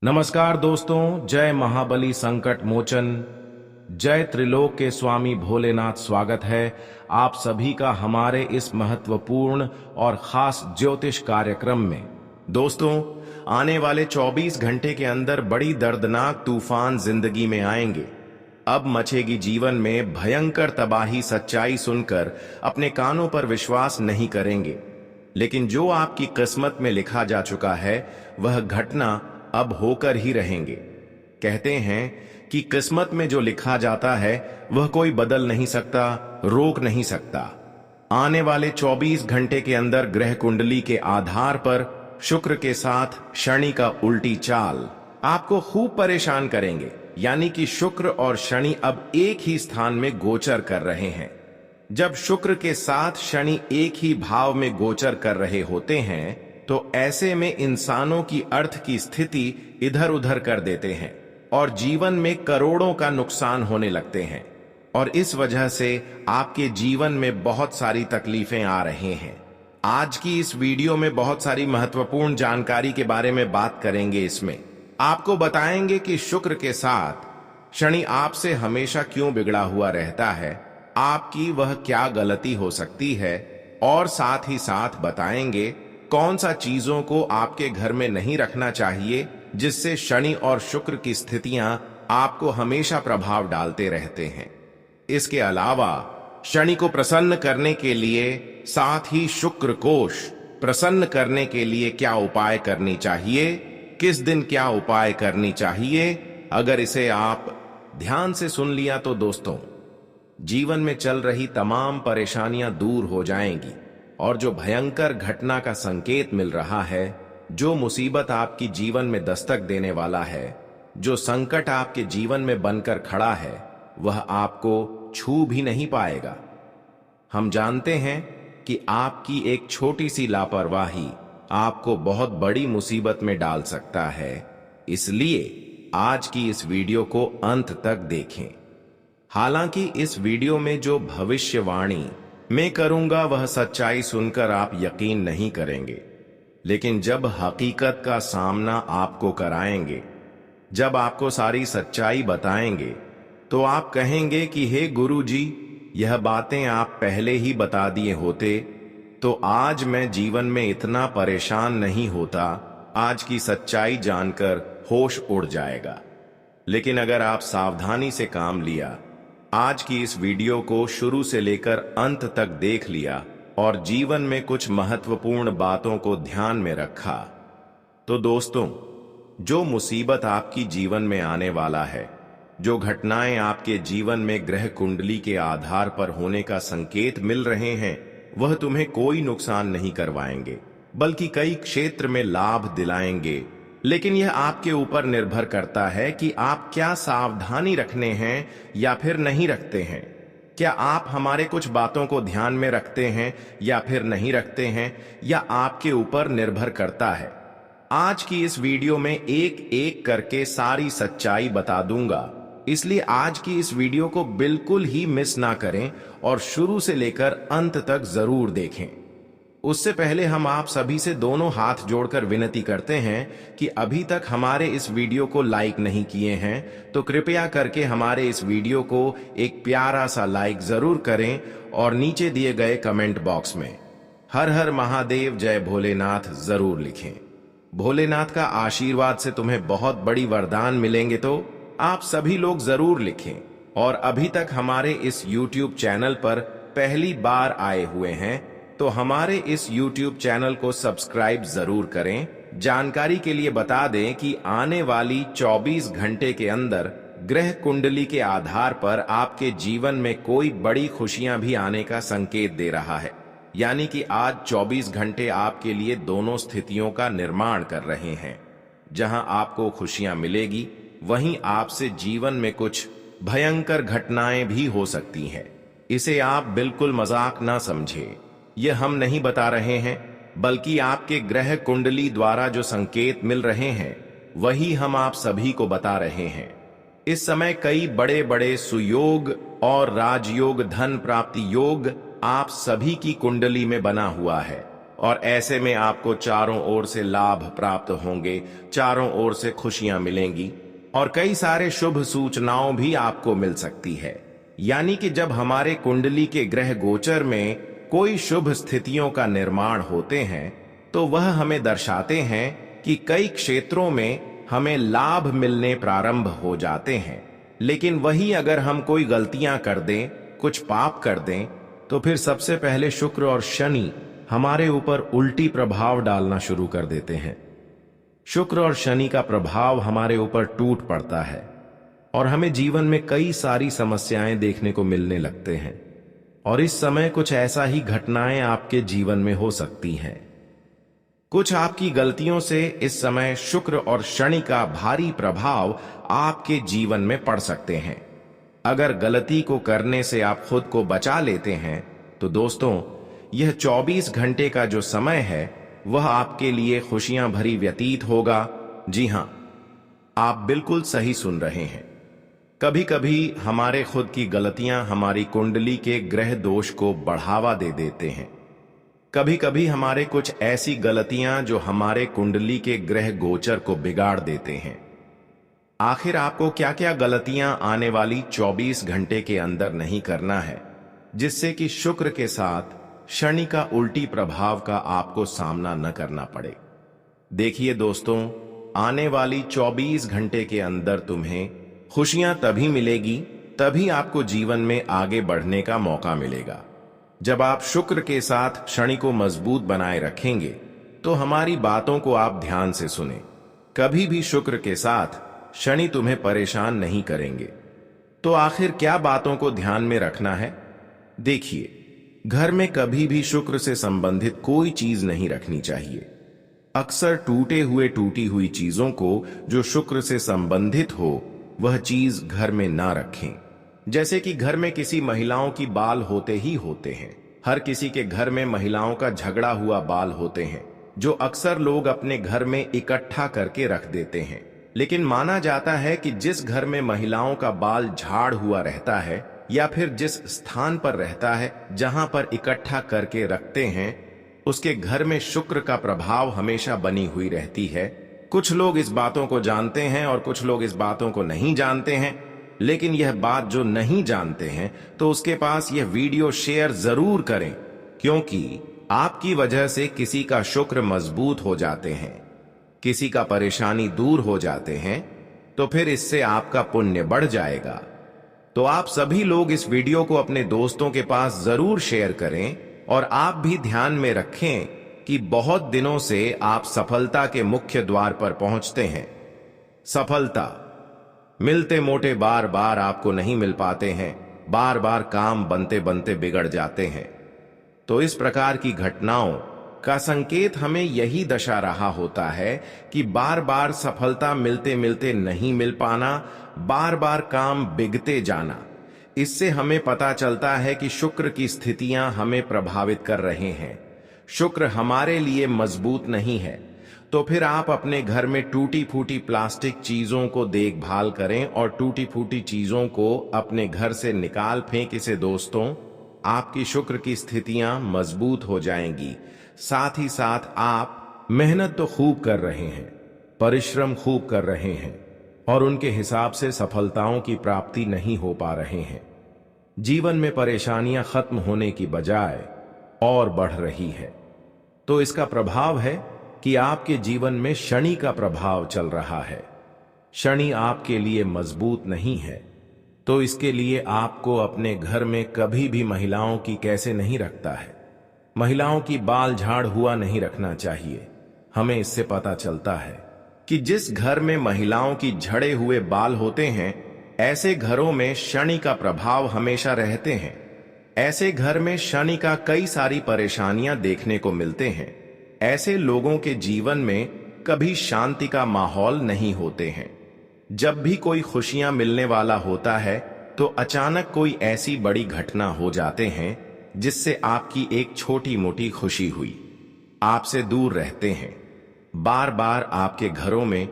नमस्कार दोस्तों, जय महाबली संकट मोचन, जय त्रिलोक के स्वामी भोलेनाथ। स्वागत है आप सभी का हमारे इस महत्वपूर्ण और खास ज्योतिष कार्यक्रम में। दोस्तों, आने वाले 24 घंटे के अंदर बड़ी दर्दनाक तूफान जिंदगी में आएंगे। अब मचेगी जीवन में भयंकर तबाही। सच्चाई सुनकर अपने कानों पर विश्वास नहीं करेंगे, लेकिन जो आपकी किस्मत में लिखा जा चुका है वह घटना अब होकर ही रहेंगे। कहते हैं कि किस्मत में जो लिखा जाता है वह कोई बदल नहीं सकता, रोक नहीं सकता। आने वाले 24 घंटे के अंदर ग्रह कुंडली के आधार पर शुक्र के साथ शनि का उल्टी चाल आपको खूब परेशान करेंगे। यानी कि शुक्र और शनि अब एक ही स्थान में गोचर कर रहे हैं। जब शुक्र के साथ शनि एक ही भाव में गोचर कर रहे होते हैं तो ऐसे में इंसानों की अर्थ की स्थिति इधर उधर कर देते हैं और जीवन में करोड़ों का नुकसान होने लगते हैं। और इस वजह से आपके जीवन में बहुत सारी तकलीफें आ रही हैं। आज की इस वीडियो में बहुत सारी महत्वपूर्ण जानकारी के बारे में बात करेंगे। इसमें आपको बताएंगे कि शुक्र के साथ शनि आपसे हमेशा क्यों बिगड़ा हुआ रहता है, आपकी वह क्या गलती हो सकती है, और साथ ही साथ बताएंगे कौन सा चीजों को आपके घर में नहीं रखना चाहिए जिससे शनि और शुक्र की स्थितियां आपको हमेशा प्रभाव डालते रहते हैं। इसके अलावा शनि को प्रसन्न करने के लिए, साथ ही शुक्र कोश प्रसन्न करने के लिए क्या उपाय करनी चाहिए, किस दिन क्या उपाय करनी चाहिए। अगर इसे आप ध्यान से सुन लिया तो दोस्तों, जीवन में चल रही तमाम परेशानियां दूर हो जाएंगी। और जो भयंकर घटना का संकेत मिल रहा है, जो मुसीबत आपकी जीवन में दस्तक देने वाला है, जो संकट आपके जीवन में बनकर खड़ा है, वह आपको छू भी नहीं पाएगा। हम जानते हैं कि आपकी एक छोटी सी लापरवाही आपको बहुत बड़ी मुसीबत में डाल सकता है। इसलिए आज की इस वीडियो को अंत तक देखें। हालांकि इस वीडियो में जो भविष्यवाणी मैं करूंगा वह सच्चाई सुनकर आप यकीन नहीं करेंगे, लेकिन जब हकीकत का सामना आपको कराएंगे, जब आपको सारी सच्चाई बताएंगे, तो आप कहेंगे कि हे गुरुजी, यह बातें आप पहले ही बता दिए होते तो आज मैं जीवन में इतना परेशान नहीं होता। आज की सच्चाई जानकर होश उड़ जाएगा। लेकिन अगर आप सावधानी से काम लिया, आज की इस वीडियो को शुरू से लेकर अंत तक देख लिया और जीवन में कुछ महत्वपूर्ण बातों को ध्यान में रखा, तो दोस्तों, जो मुसीबत आपकी जीवन में आने वाला है, जो घटनाएं आपके जीवन में ग्रह कुंडली के आधार पर होने का संकेत मिल रहे हैं, वह तुम्हें कोई नुकसान नहीं करवाएंगे, बल्कि कई क्षेत्र में लाभ दिलाएंगे। लेकिन यह आपके ऊपर निर्भर करता है कि आप क्या सावधानी रखने हैं या फिर नहीं रखते हैं। क्या आप हमारे कुछ बातों को ध्यान में रखते हैं या फिर नहीं रखते हैं, या आपके ऊपर निर्भर करता है। आज की इस वीडियो में एक एक करके सारी सच्चाई बता दूंगा, इसलिए आज की इस वीडियो को बिल्कुल ही मिस ना करें और शुरू से लेकर अंत तक जरूर देखें। उससे पहले हम आप सभी से दोनों हाथ जोड़कर विनती करते हैं कि अभी तक हमारे इस वीडियो को लाइक नहीं किए हैं तो कृपया करके हमारे इस वीडियो को एक प्यारा सा लाइक जरूर करें और नीचे दिए गए कमेंट बॉक्स में हर हर महादेव जय भोलेनाथ जरूर लिखें। भोलेनाथ का आशीर्वाद से तुम्हें बहुत बड़ी वरदान मिलेंगे, तो आप सभी लोग जरूर लिखें। और अभी तक हमारे इस YouTube चैनल पर पहली बार आए हुए हैं तो हमारे इस YouTube चैनल को सब्सक्राइब जरूर करें। जानकारी के लिए बता दें कि आने वाली 24 घंटे के अंदर ग्रह कुंडली के आधार पर आपके जीवन में कोई बड़ी खुशियां भी आने का संकेत दे रहा है। यानी कि आज 24 घंटे आपके लिए दोनों स्थितियों का निर्माण कर रहे हैं। जहां आपको खुशियां मिलेगी, वहीं आपसे जीवन में कुछ भयंकर घटनाएं भी हो सकती हैं। इसे आप बिल्कुल मजाक ना समझें। यह हम नहीं बता रहे हैं, बल्कि आपके ग्रह कुंडली द्वारा जो संकेत मिल रहे हैं वही हम आप सभी को बता रहे हैं। इस समय कई बड़े बड़े सुयोग और राजयोग, धन प्राप्ति योग आप सभी की कुंडली में बना हुआ है। और ऐसे में आपको चारों ओर से लाभ प्राप्त होंगे, चारों ओर से खुशियां मिलेंगी और कई सारे शुभ सूचनाओं भी आपको मिल सकती है। यानी कि जब हमारे कुंडली के ग्रह गोचर में कोई शुभ स्थितियों का निर्माण होते हैं तो वह हमें दर्शाते हैं कि कई क्षेत्रों में हमें लाभ मिलने प्रारंभ हो जाते हैं। लेकिन वही अगर हम कोई गलतियां कर दें, कुछ पाप कर दें, तो फिर सबसे पहले शुक्र और शनि हमारे ऊपर उल्टी प्रभाव डालना शुरू कर देते हैं। शुक्र और शनि का प्रभाव हमारे ऊपर टूट पड़ता है और हमें जीवन में कई सारी समस्याएं देखने को मिलने लगते हैं। और इस समय कुछ ऐसा ही घटनाएं आपके जीवन में हो सकती हैं। कुछ आपकी गलतियों से इस समय शुक्र और शनि का भारी प्रभाव आपके जीवन में पड़ सकते हैं। अगर गलती को करने से आप खुद को बचा लेते हैं तो दोस्तों, यह 24 घंटे का जो समय है वह आपके लिए खुशियां भरी व्यतीत होगा। जी हां, आप बिल्कुल सही सुन रहे हैं। कभी कभी हमारे खुद की गलतियां हमारी कुंडली के ग्रह दोष को बढ़ावा दे देते हैं। कभी कभी हमारे कुछ ऐसी गलतियां जो हमारे कुंडली के ग्रह गोचर को बिगाड़ देते हैं। आखिर आपको क्या क्या गलतियां आने वाली 24 घंटे के अंदर नहीं करना है, जिससे कि शुक्र के साथ शनि का उल्टी प्रभाव का आपको सामना न करना पड़े। देखिए दोस्तों, आने वाली 24 घंटे के अंदर तुम्हें खुशियां तभी मिलेगी, तभी आपको जीवन में आगे बढ़ने का मौका मिलेगा। जब आप शुक्र के साथ शनि को मजबूत बनाए रखेंगे तो हमारी बातों को आप ध्यान से सुने। कभी भी शुक्र के साथ शनि तुम्हें परेशान नहीं करेंगे। तो आखिर क्या बातों को ध्यान में रखना है? देखिए, घर में कभी भी शुक्र से संबंधित कोई चीज नहीं रखनी चाहिए। अक्सर टूटी हुई चीजों को जो शुक्र से संबंधित हो वह चीज घर में ना रखें। जैसे कि घर में किसी महिलाओं की बाल होते ही होते हैं। हर किसी के घर में महिलाओं का झगड़ा हुआ बाल होते हैं, जो अक्सर लोग अपने घर में इकट्ठा करके रख देते हैं। लेकिन माना जाता है कि जिस घर में महिलाओं का बाल झाड़ हुआ रहता है या फिर जिस स्थान पर रहता है जहां पर इकट्ठा करके रखते हैं, उसके घर में शुक्र का प्रभाव हमेशा बनी हुई रहती है। कुछ लोग इस बातों को जानते हैं और कुछ लोग इस बातों को नहीं जानते हैं। लेकिन यह बात जो नहीं जानते हैं तो उसके पास यह वीडियो शेयर जरूर करें, क्योंकि आपकी वजह से किसी का शुक्र मजबूत हो जाते हैं, किसी का परेशानी दूर हो जाते हैं, तो फिर इससे आपका पुण्य बढ़ जाएगा। तो आप सभी लोग इस वीडियो को अपने दोस्तों के पास जरूर शेयर करें और आप भी ध्यान में रखें कि बहुत दिनों से आप सफलता के मुख्य द्वार पर पहुंचते हैं। सफलता मिलते मोटे बार बार आपको नहीं मिल पाते हैं, बार बार काम बनते बनते बिगड़ जाते हैं। तो इस प्रकार की घटनाओं का संकेत हमें यही दर्शा रहा होता है कि बार बार सफलता मिलते मिलते नहीं मिल पाना, बार बार काम बिगड़ते जाना। इससे हमें पता चलता है कि शुक्र की स्थितियां हमें प्रभावित कर रहे हैं। शुक्र हमारे लिए मजबूत नहीं है। तो फिर आप अपने घर में टूटी फूटी प्लास्टिक चीजों को देखभाल करें और टूटी फूटी चीजों को अपने घर से निकाल फेंक इसे दोस्तों, आपकी शुक्र की स्थितियां मजबूत हो जाएंगी। साथ ही साथ आप मेहनत तो खूब कर रहे हैं, परिश्रम खूब कर रहे हैं और उनके हिसाब से सफलताओं की प्राप्ति नहीं हो पा रहे हैं। जीवन में परेशानियां खत्म होने की बजाय और बढ़ रही है। तो इसका प्रभाव है कि आपके जीवन में शनि का प्रभाव चल रहा है। शनि आपके लिए मजबूत नहीं है। तो इसके लिए आपको अपने घर में कभी भी महिलाओं की कैसे नहीं रखता है। महिलाओं की बाल झाड़ हुआ नहीं रखना चाहिए। हमें इससे पता चलता है कि जिस घर में महिलाओं की झड़े हुए बाल होते हैं, ऐसे घरों में शनि का प्रभाव हमेशा रहते हैं। ऐसे घर में शनि का कई सारी परेशानियां देखने को मिलते हैं। ऐसे लोगों के जीवन में कभी शांति का माहौल नहीं होते हैं। जब भी कोई खुशियां मिलने वाला होता है तो अचानक कोई ऐसी बड़ी घटना हो जाते हैं जिससे आपकी एक छोटी मोटी खुशी हुई आपसे दूर रहते हैं। बार बार आपके घरों में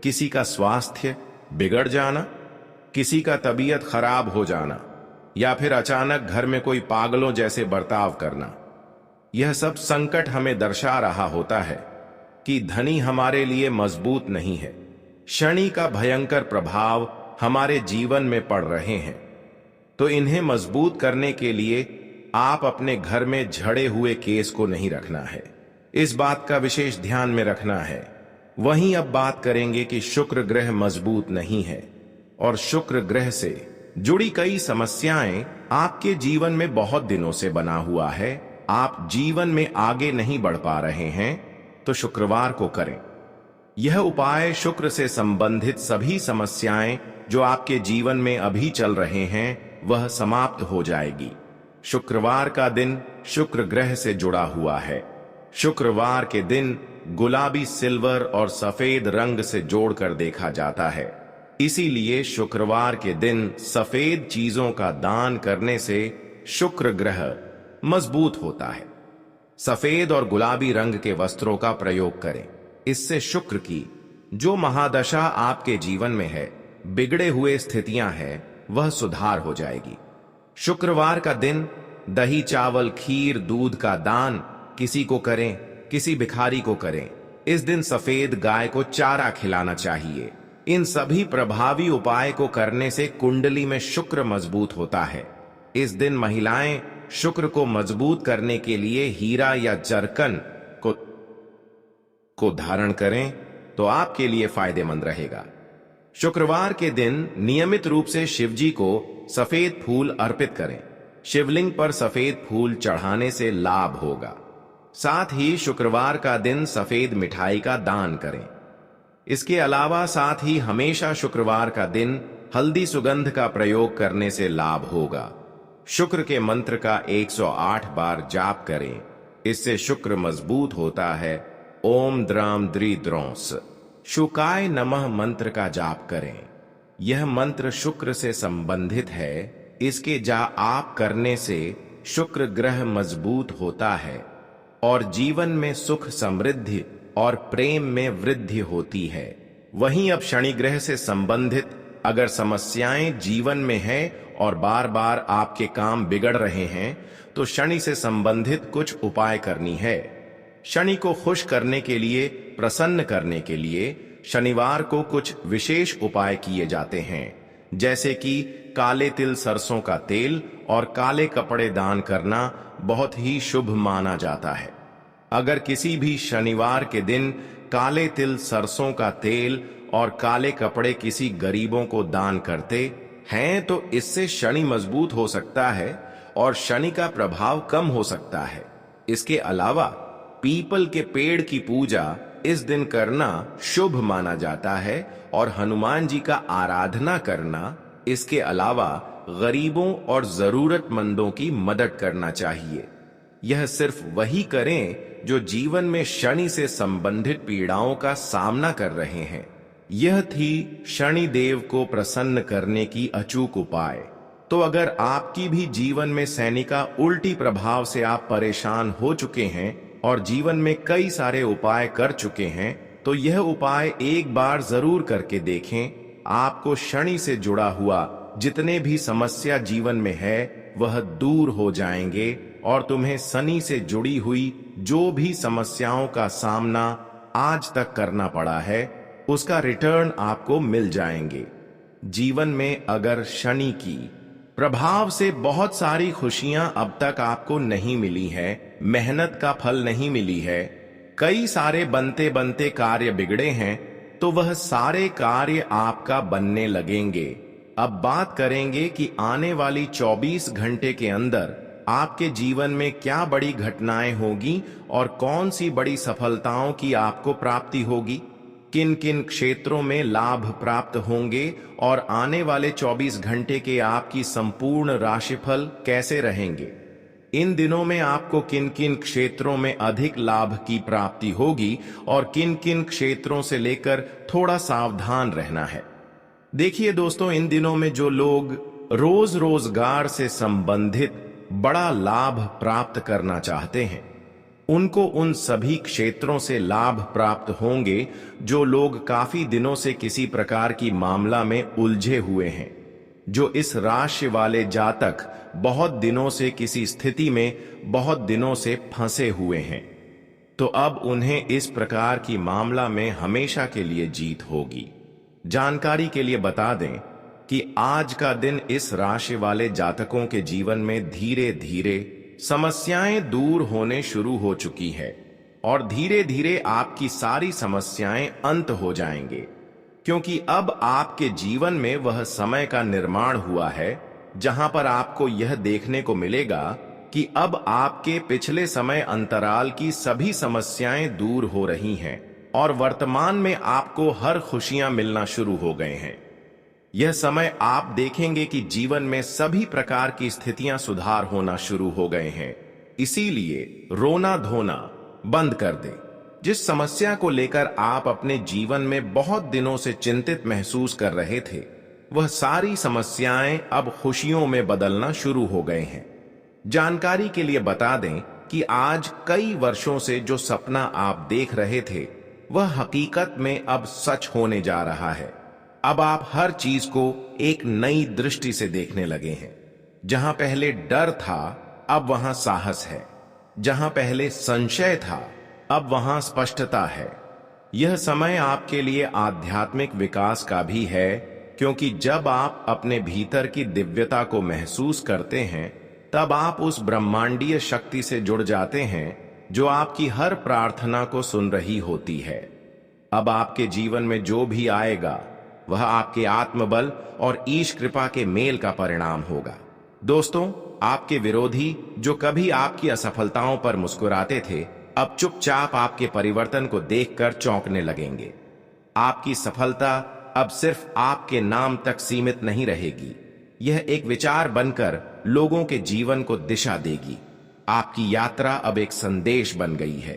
किसी का स्वास्थ्य बिगड़ जाना, किसी का तबीयत खराब हो जाना या फिर अचानक घर में कोई पागलों जैसे बर्ताव करना, यह सब संकट हमें दर्शा रहा होता है कि धनी हमारे लिए मजबूत नहीं है। शनि का भयंकर प्रभाव हमारे जीवन में पड़ रहे हैं, तो इन्हें मजबूत करने के लिए आप अपने घर में झड़े हुए केस को नहीं रखना है। इस बात का विशेष ध्यान में रखना है। वहीं अब बात करेंगे कि शुक्र ग्रह मजबूत नहीं है और शुक्र ग्रह से जुड़ी कई समस्याएं आपके जीवन में बहुत दिनों से बना हुआ है। आप जीवन में आगे नहीं बढ़ पा रहे हैं, तो शुक्रवार को करें यह उपाय। शुक्र से संबंधित सभी समस्याएं जो आपके जीवन में अभी चल रहे हैं वह समाप्त हो जाएगी। शुक्रवार का दिन शुक्र ग्रह से जुड़ा हुआ है। शुक्रवार के दिन गुलाबी, सिल्वर और सफेद रंग से जोड़कर देखा जाता है। इसीलिए शुक्रवार के दिन सफेद चीजों का दान करने से शुक्र ग्रह मजबूत होता है। सफेद और गुलाबी रंग के वस्त्रों का प्रयोग करें। इससे शुक्र की जो महादशा आपके जीवन में है, बिगड़े हुए स्थितियां हैं, वह सुधार हो जाएगी। शुक्रवार का दिन दही, चावल, खीर, दूध का दान किसी को करें, किसी भिखारी को करें। इस दिन सफेद गाय को चारा खिलाना चाहिए। इन सभी प्रभावी उपाय को करने से कुंडली में शुक्र मजबूत होता है। इस दिन महिलाएं शुक्र को मजबूत करने के लिए हीरा या जरकन को धारण करें तो आपके लिए फायदेमंद रहेगा। शुक्रवार के दिन नियमित रूप से शिवजी को सफेद फूल अर्पित करें। शिवलिंग पर सफेद फूल चढ़ाने से लाभ होगा। साथ ही शुक्रवार का दिन सफेद मिठाई का दान करें। इसके अलावा साथ ही हमेशा शुक्रवार का दिन हल्दी सुगंध का प्रयोग करने से लाभ होगा। शुक्र के मंत्र का 108 बार जाप करें। इससे शुक्र मजबूत होता है। ओम द्राम द्रि द्रौंस शुकाय नमः मंत्र का जाप करें। यह मंत्र शुक्र से संबंधित है। इसके आप करने से शुक्र ग्रह मजबूत होता है और जीवन में सुख, समृद्धि और प्रेम में वृद्धि होती है। वहीं अब शनि ग्रह से संबंधित अगर समस्याएं जीवन में है और बार बार आपके काम बिगड़ रहे हैं, तो शनि से संबंधित कुछ उपाय करनी है। शनि को खुश करने के लिए, प्रसन्न करने के लिए शनिवार को कुछ विशेष उपाय किए जाते हैं, जैसे कि काले तिल, सरसों का तेल और काले कपड़े दान करना बहुत ही शुभ माना जाता है। अगर किसी भी शनिवार के दिन काले तिल, सरसों का तेल और काले कपड़े किसी गरीबों को दान करते हैं, तो इससे शनि मजबूत हो सकता है और शनि का प्रभाव कम हो सकता है। इसके अलावा पीपल के पेड़ की पूजा इस दिन करना शुभ माना जाता है और हनुमान जी का आराधना करना, इसके अलावा गरीबों और जरूरतमंदों की मदद करना चाहिए। यह सिर्फ वही करें जो जीवन में शनि से संबंधित पीड़ाओं का सामना कर रहे हैं। यह थी शनि देव को प्रसन्न करने की अचूक उपाय। तो अगर आपकी भी जीवन में शनि का उल्टी प्रभाव से आप परेशान हो चुके हैं और जीवन में कई सारे उपाय कर चुके हैं, तो यह उपाय एक बार जरूर करके देखें। आपको शनि से जुड़ा हुआ जितने भी समस्या जीवन में है वह दूर हो जाएंगे और तुम्हें शनि से जुड़ी हुई जो भी समस्याओं का सामना आज तक करना पड़ा है उसका रिटर्न आपको मिल जाएंगे। जीवन में अगर शनि की प्रभाव से बहुत सारी खुशियां अब तक आपको नहीं मिली है, मेहनत का फल नहीं मिली है, कई सारे बनते बनते कार्य बिगड़े हैं, तो वह सारे कार्य आपका बनने लगेंगे। अब बात करेंगे कि आने वाली 24 घंटे के अंदर आपके जीवन में क्या बड़ी घटनाएं होगी और कौन सी बड़ी सफलताओं की आपको प्राप्ति होगी, किन किन क्षेत्रों में लाभ प्राप्त होंगे और आने वाले 24 घंटे के आपकी संपूर्ण राशिफल कैसे रहेंगे। इन दिनों में आपको किन किन क्षेत्रों में अधिक लाभ की प्राप्ति होगी और किन किन क्षेत्रों से लेकर थोड़ा सावधान रहना है। देखिए दोस्तों, इन दिनों में जो लोग रोजगार से संबंधित बड़ा लाभ प्राप्त करना चाहते हैं, उनको उन सभी क्षेत्रों से लाभ प्राप्त होंगे जो लोग काफी दिनों से किसी प्रकार की मामला में उलझे हुए हैं। जो इस राशि वाले जातक बहुत दिनों से किसी स्थिति में बहुत दिनों से फंसे हुए हैं, तो अब उन्हें इस प्रकार की मामला में हमेशा के लिए जीत होगी। जानकारी के लिए बता दें कि आज का दिन इस राशि वाले जातकों के जीवन में धीरे धीरे समस्याएं दूर होने शुरू हो चुकी है और धीरे धीरे आपकी सारी समस्याएं अंत हो जाएंगे, क्योंकि अब आपके जीवन में वह समय का निर्माण हुआ है जहां पर आपको यह देखने को मिलेगा कि अब आपके पिछले समय अंतराल की सभी समस्याएं दूर हो रही हैं और वर्तमान में आपको हर खुशियां मिलना शुरू हो गए हैं। यह समय आप देखेंगे कि जीवन में सभी प्रकार की स्थितियां सुधार होना शुरू हो गए हैं। इसीलिए रोना धोना बंद कर दें। जिस समस्या को लेकर आप अपने जीवन में बहुत दिनों से चिंतित महसूस कर रहे थे, वह सारी समस्याएं अब खुशियों में बदलना शुरू हो गए हैं। जानकारी के लिए बता दें कि आज कई वर्षों से जो सपना आप देख रहे थे, वह हकीकत में अब सच होने जा रहा है। अब आप हर चीज को एक नई दृष्टि से देखने लगे हैं। जहां पहले डर था, अब वहां साहस है। जहां पहले संशय था, अब वहां स्पष्टता है। यह समय आपके लिए आध्यात्मिक विकास का भी है, क्योंकि जब आप अपने भीतर की दिव्यता को महसूस करते हैं, तब आप उस ब्रह्मांडीय शक्ति से जुड़ जाते हैं जो आपकी हर प्रार्थना को सुन रही होती है। अब आपके जीवन में जो भी आएगा, वह आपके आत्मबल और ईश कृपा के मेल का परिणाम होगा। दोस्तों, आपके विरोधी जो कभी आपकी असफलताओं पर मुस्कुराते थे, अब चुपचाप आपके परिवर्तन को देखकर चौंकने लगेंगे। आपकी सफलता अब सिर्फ आपके नाम तक सीमित नहीं रहेगी, यह एक विचार बनकर लोगों के जीवन को दिशा देगी। आपकी यात्रा अब एक संदेश बन गई है,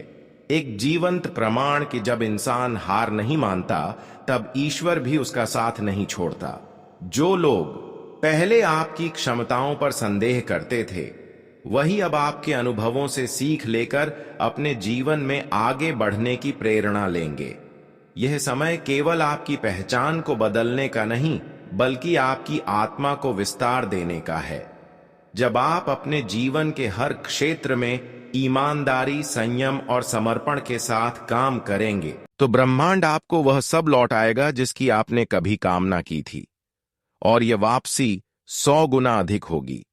एक जीवंत प्रमाण कि जब इंसान हार नहीं मानता, तब ईश्वर भी उसका साथ नहीं छोड़ता। जो लोग पहले आपकी क्षमताओं पर संदेह करते थे, वही अब आपके अनुभवों से सीख लेकर अपने जीवन में आगे बढ़ने की प्रेरणा लेंगे। यह समय केवल आपकी पहचान को बदलने का नहीं, बल्कि आपकी आत्मा को विस्तार देने का है। जब आप अपने जीवन के हर क्षेत्र में ईमानदारी, संयम और समर्पण के साथ काम करेंगे, तो ब्रह्मांड आपको वह सब लौटाएगा जिसकी आपने कभी कामना की थी, और यह वापसी 100 गुना अधिक होगी।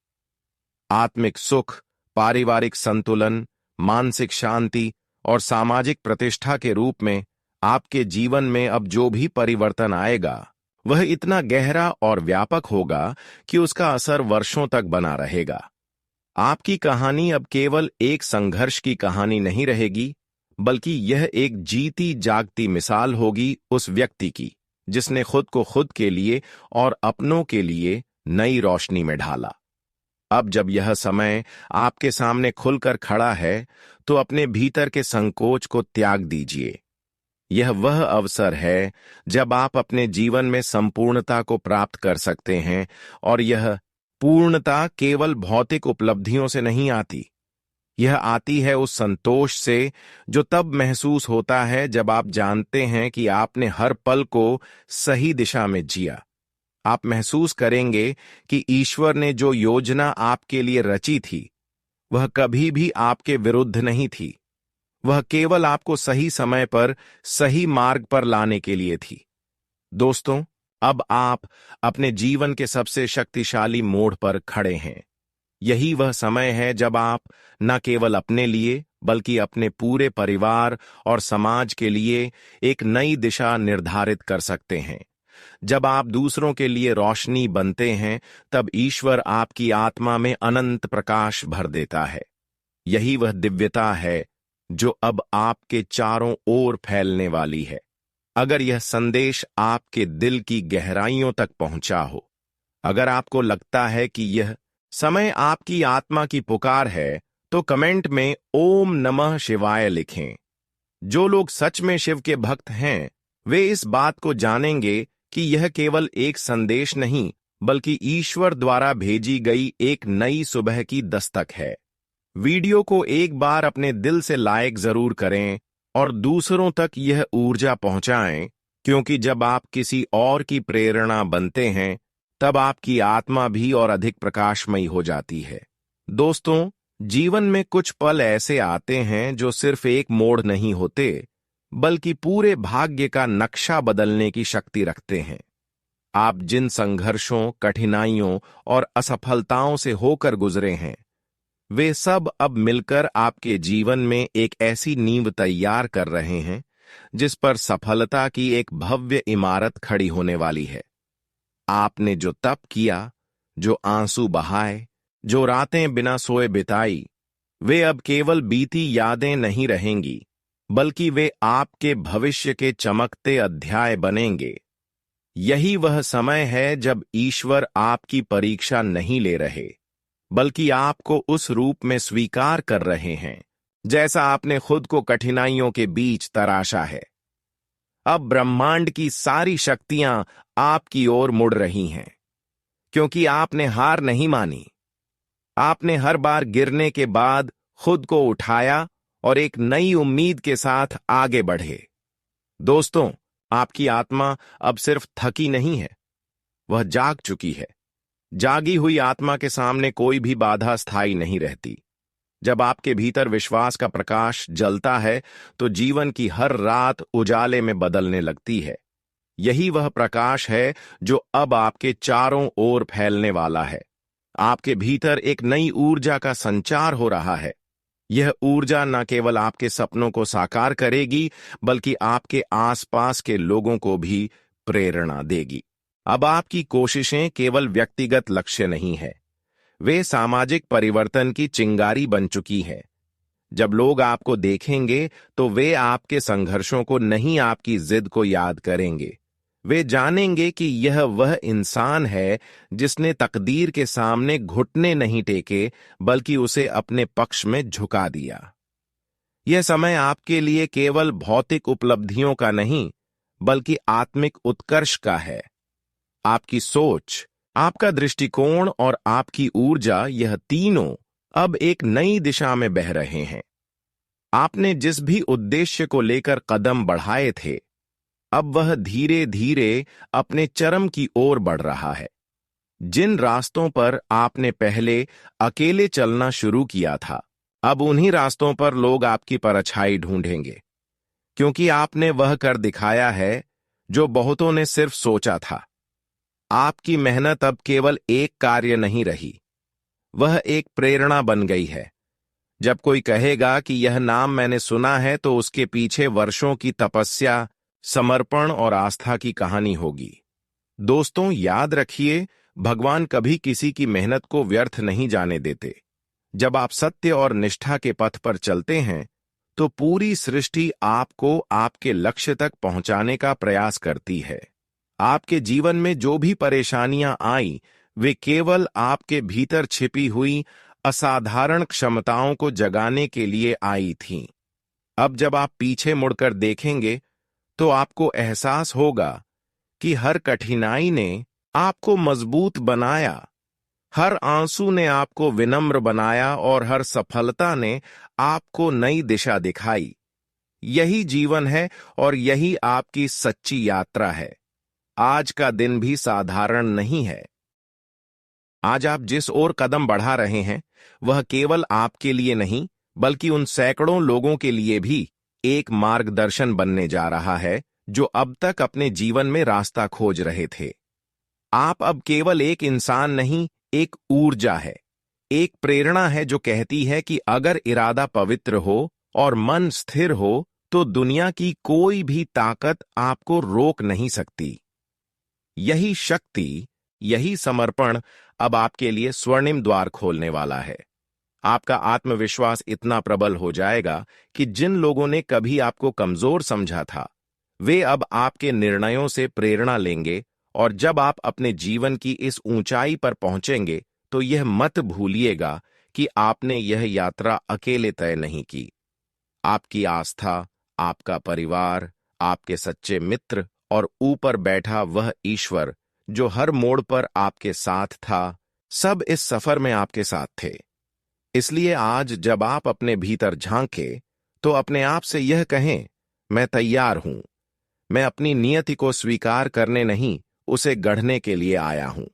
आत्मिक सुख, पारिवारिक संतुलन, मानसिक शांति और सामाजिक प्रतिष्ठा के रूप में आपके जीवन में अब जो भी परिवर्तन आएगा, वह इतना गहरा और व्यापक होगा कि उसका असर वर्षों तक बना रहेगा। आपकी कहानी अब केवल एक संघर्ष की कहानी नहीं रहेगी, बल्कि यह एक जीती जागती मिसाल होगी उस व्यक्ति की जिसने खुद को खुद के लिए और अपनों के लिए नई रोशनी में ढाला। अब जब यह समय आपके सामने खुलकर खड़ा है, तो अपने भीतर के संकोच को त्याग दीजिए। यह वह अवसर है जब आप अपने जीवन में संपूर्णता को प्राप्त कर सकते हैं, और यह पूर्णता केवल भौतिक उपलब्धियों से नहीं आती। यह आती है उस संतोष से जो तब महसूस होता है जब आप जानते हैं कि आपने हर पल को सही दिशा में जिया। आप महसूस करेंगे कि ईश्वर ने जो योजना आपके लिए रची थी, वह कभी भी आपके विरुद्ध नहीं थी। वह केवल आपको सही समय पर सही मार्ग पर लाने के लिए थी। दोस्तों, अब आप अपने जीवन के सबसे शक्तिशाली मोड़ पर खड़े हैं। यही वह समय है जब आप न केवल अपने लिए, बल्कि अपने पूरे परिवार और समाज के लिए एक नई दिशा निर्धारित कर सकते हैं। जब आप दूसरों के लिए रोशनी बनते हैं, तब ईश्वर आपकी आत्मा में अनंत प्रकाश भर देता है। यही वह दिव्यता है जो अब आपके चारों ओर फैलने वाली है। अगर यह संदेश आपके दिल की गहराइयों तक पहुंचा हो, अगर आपको लगता है कि यह समय आपकी आत्मा की पुकार है, तो कमेंट में ओम नमः शिवाय लिखें। जो लोग सच में शिव के भक्त हैं, वे इस बात को जानेंगे कि यह केवल एक संदेश नहीं, बल्कि ईश्वर द्वारा भेजी गई एक नई सुबह की दस्तक है। वीडियो को एक बार अपने दिल से लाइक जरूर करें और दूसरों तक यह ऊर्जा पहुंचाएं, क्योंकि जब आप किसी और की प्रेरणा बनते हैं, तब आपकी आत्मा भी और अधिक प्रकाशमयी हो जाती है। दोस्तों, जीवन में कुछ पल ऐसे आते हैं जो सिर्फ एक मोड़ नहीं होते, बल्कि पूरे भाग्य का नक्शा बदलने की शक्ति रखते हैं। आप जिन संघर्षों, कठिनाइयों और असफलताओं से होकर गुजरे हैं, वे सब अब मिलकर आपके जीवन में एक ऐसी नींव तैयार कर रहे हैं जिस पर सफलता की एक भव्य इमारत खड़ी होने वाली है। आपने जो तप किया, जो आंसू बहाए, जो रातें बिना सोए बिताई, वे अब केवल बीती यादें नहीं रहेंगी, बल्कि वे आपके भविष्य के चमकते अध्याय बनेंगे। यही वह समय है जब ईश्वर आपकी परीक्षा नहीं ले रहे, बल्कि आपको उस रूप में स्वीकार कर रहे हैं जैसा आपने खुद को कठिनाइयों के बीच तराशा है। अब ब्रह्मांड की सारी शक्तियां आपकी ओर मुड़ रही हैं, क्योंकि आपने हार नहीं मानी। आपने हर बार गिरने के बाद खुद को उठाया और एक नई उम्मीद के साथ आगे बढ़े। दोस्तों, आपकी आत्मा अब सिर्फ थकी नहीं है, वह जाग चुकी है। जागी हुई आत्मा के सामने कोई भी बाधा स्थायी नहीं रहती। जब आपके भीतर विश्वास का प्रकाश जलता है, तो जीवन की हर रात उजाले में बदलने लगती है। यही वह प्रकाश है जो अब आपके चारों ओर फैलने वाला है। आपके भीतर एक नई ऊर्जा का संचार हो रहा है। यह ऊर्जा न केवल आपके सपनों को साकार करेगी, बल्कि आपके आसपास के लोगों को भी प्रेरणा देगी। अब आपकी कोशिशें केवल व्यक्तिगत लक्ष्य नहीं है, वे सामाजिक परिवर्तन की चिंगारी बन चुकी है। जब लोग आपको देखेंगे, तो वे आपके संघर्षों को नहीं, आपकी जिद को याद करेंगे। वे जानेंगे कि यह वह इंसान है जिसने तकदीर के सामने घुटने नहीं टेके, बल्कि उसे अपने पक्ष में झुका दिया। यह समय आपके लिए केवल भौतिक उपलब्धियों का नहीं, बल्कि आत्मिक उत्कर्ष का है। आपकी सोच, आपका दृष्टिकोण और आपकी ऊर्जा, यह तीनों अब एक नई दिशा में बह रहे हैं। आपने जिस भी उद्देश्य को लेकर कदम बढ़ाए थे, अब वह धीरे धीरे अपने चरम की ओर बढ़ रहा है। जिन रास्तों पर आपने पहले अकेले चलना शुरू किया था, अब उन्हीं रास्तों पर लोग आपकी परछाई ढूंढेंगे, क्योंकि आपने वह कर दिखाया है जो बहुतों ने सिर्फ सोचा था। आपकी मेहनत अब केवल एक कार्य नहीं रही, वह एक प्रेरणा बन गई है। जब कोई कहेगा कि यह नाम मैंने सुना है, तो उसके पीछे वर्षों की तपस्या, समर्पण और आस्था की कहानी होगी। दोस्तों, याद रखिए, भगवान कभी किसी की मेहनत को व्यर्थ नहीं जाने देते। जब आप सत्य और निष्ठा के पथ पर चलते हैं, तो पूरी सृष्टि आपको आपके लक्ष्य तक पहुंचाने का प्रयास करती है। आपके जीवन में जो भी परेशानियां आई, वे केवल आपके भीतर छिपी हुई असाधारण क्षमताओं को जगाने के लिए आई थीं। अब जब आप पीछे मुड़कर देखेंगे, तो आपको एहसास होगा कि हर कठिनाई ने आपको मजबूत बनाया, हर आंसू ने आपको विनम्र बनाया और हर सफलता ने आपको नई दिशा दिखाई। यही जीवन है और यही आपकी सच्ची यात्रा है। आज का दिन भी साधारण नहीं है। आज आप जिस ओर कदम बढ़ा रहे हैं, वह केवल आपके लिए नहीं, बल्कि उन सैकड़ों लोगों के लिए भी एक मार्गदर्शन बनने जा रहा है जो अब तक अपने जीवन में रास्ता खोज रहे थे। आप अब केवल एक इंसान नहीं, एक ऊर्जा है, एक प्रेरणा है जो कहती है कि अगर इरादा पवित्र हो और मन स्थिर हो, तो दुनिया की कोई भी ताकत आपको रोक नहीं सकती। यही शक्ति, यही समर्पण अब आपके लिए स्वर्णिम द्वार खोलने वाला है। आपका आत्मविश्वास इतना प्रबल हो जाएगा कि जिन लोगों ने कभी आपको कमजोर समझा था, वे अब आपके निर्णयों से प्रेरणा लेंगे। और जब आप अपने जीवन की इस ऊंचाई पर पहुंचेंगे, तो यह मत भूलिएगा कि आपने यह यात्रा अकेले तय नहीं की। आपकी आस्था, आपका परिवार, आपके सच्चे मित्र और ऊपर बैठा वह ईश्वर जो हर मोड़ पर आपके साथ था, सब इस सफर में आपके साथ थे। इसलिए आज जब आप अपने भीतर झांकें, तो अपने आप से यह कहें, मैं तैयार हूं। मैं अपनी नियति को स्वीकार करने नहीं, उसे गढ़ने के लिए आया हूं।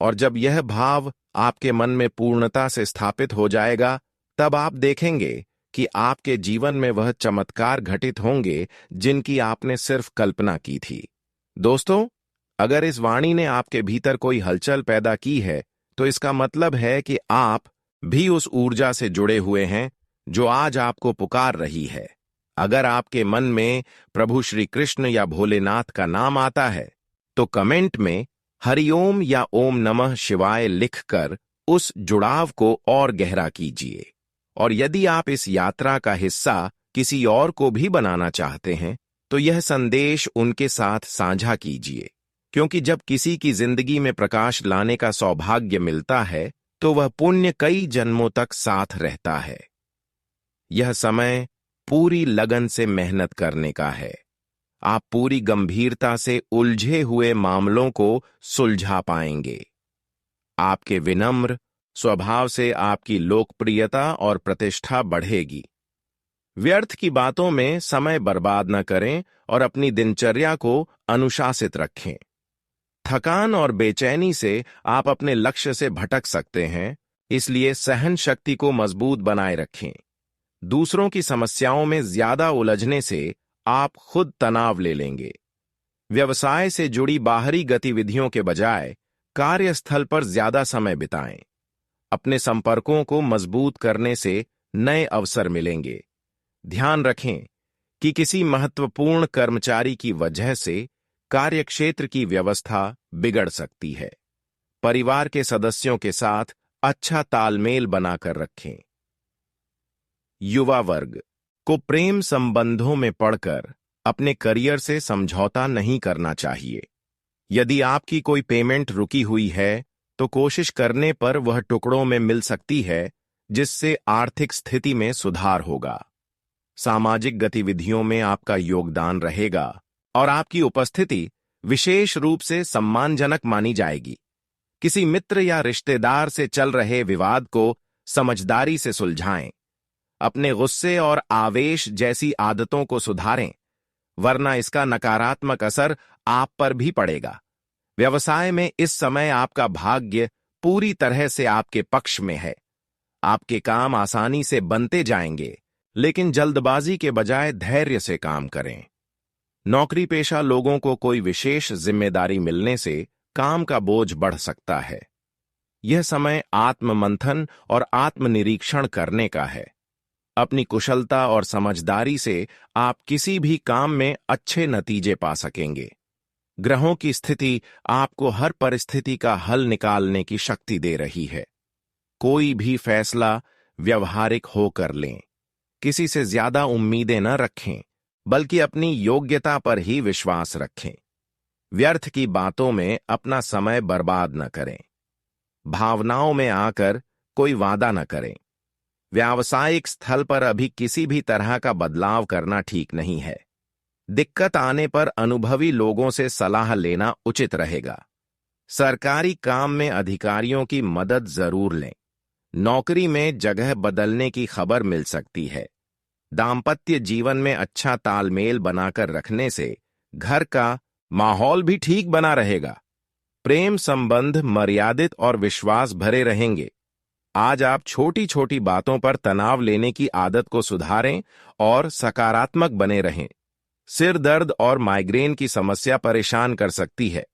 और जब यह भाव आपके मन में पूर्णता से स्थापित हो जाएगा, तब आप देखेंगे कि आपके जीवन में वह चमत्कार घटित होंगे जिनकी आपने सिर्फ कल्पना की थी। दोस्तों, अगर इस वाणी ने आपके भीतर कोई हलचल पैदा की है, तो इसका मतलब है कि आप भी उस ऊर्जा से जुड़े हुए हैं जो आज आपको पुकार रही है। अगर आपके मन में प्रभु श्री कृष्ण या भोलेनाथ का नाम आता है, तो कमेंट में हरिओम या ओम नमः शिवाय लिखकर उस जुड़ाव को और गहरा कीजिए। और यदि आप इस यात्रा का हिस्सा किसी और को भी बनाना चाहते हैं, तो यह संदेश उनके साथ साझा कीजिए, क्योंकि जब किसी की जिंदगी में प्रकाश लाने का सौभाग्य मिलता है, तो वह पुण्य कई जन्मों तक साथ रहता है। यह समय पूरी लगन से मेहनत करने का है। आप पूरी गंभीरता से उलझे हुए मामलों को सुलझा पाएंगे। आपके विनम्र स्वभाव से आपकी लोकप्रियता और प्रतिष्ठा बढ़ेगी। व्यर्थ की बातों में समय बर्बाद न करें और अपनी दिनचर्या को अनुशासित रखें। थकान और बेचैनी से आप अपने लक्ष्य से भटक सकते हैं, इसलिए सहन शक्ति को मजबूत बनाए रखें। दूसरों की समस्याओं में ज्यादा उलझने से आप खुद तनाव ले लेंगे। व्यवसाय से जुड़ी बाहरी गतिविधियों के बजाय कार्यस्थल पर ज्यादा समय बिताएं। अपने संपर्कों को मजबूत करने से नए अवसर मिलेंगे। ध्यान रखें कि किसी महत्वपूर्ण कर्मचारी की वजह से कार्यक्षेत्र की व्यवस्था बिगड़ सकती है। परिवार के सदस्यों के साथ अच्छा तालमेल बनाकर रखें। युवा वर्ग को प्रेम संबंधों में पड़कर अपने करियर से समझौता नहीं करना चाहिए। यदि आपकी कोई पेमेंट रुकी हुई है, तो कोशिश करने पर वह टुकड़ों में मिल सकती है, जिससे आर्थिक स्थिति में सुधार होगा। सामाजिक गतिविधियों में आपका योगदान रहेगा और आपकी उपस्थिति विशेष रूप से सम्मानजनक मानी जाएगी। किसी मित्र या रिश्तेदार से चल रहे विवाद को समझदारी से सुलझाएं। अपने गुस्से और आवेश जैसी आदतों को सुधारें, वरना इसका नकारात्मक असर आप पर भी पड़ेगा। व्यवसाय में इस समय आपका भाग्य पूरी तरह से आपके पक्ष में है। आपके काम आसानी से बनते जाएंगे, लेकिन जल्दबाजी के बजाय धैर्य से काम करें। नौकरी पेशा लोगों को कोई विशेष जिम्मेदारी मिलने से काम का बोझ बढ़ सकता है। यह समय आत्ममंथन और आत्मनिरीक्षण करने का है। अपनी कुशलता और समझदारी से आप किसी भी काम में अच्छे नतीजे पा सकेंगे। ग्रहों की स्थिति आपको हर परिस्थिति का हल निकालने की शक्ति दे रही है। कोई भी फैसला व्यवहारिक होकर लें। किसी से ज्यादा उम्मीदें न रखें, बल्कि अपनी योग्यता पर ही विश्वास रखें। व्यर्थ की बातों में अपना समय बर्बाद न करें। भावनाओं में आकर कोई वादा न करें। व्यावसायिक स्थल पर अभी किसी भी तरह का बदलाव करना ठीक नहीं है। दिक्कत आने पर अनुभवी लोगों से सलाह लेना उचित रहेगा। सरकारी काम में अधिकारियों की मदद जरूर लें। नौकरी में जगह बदलने की खबर मिल सकती है। दाम्पत्य जीवन में अच्छा तालमेल बनाकर रखने से घर का माहौल भी ठीक बना रहेगा। प्रेम संबंध मर्यादित और विश्वास भरे रहेंगे। आज आप छोटी छोटी बातों पर तनाव लेने की आदत को सुधारें और सकारात्मक बने रहें। सिर दर्द और माइग्रेन की समस्या परेशान कर सकती है,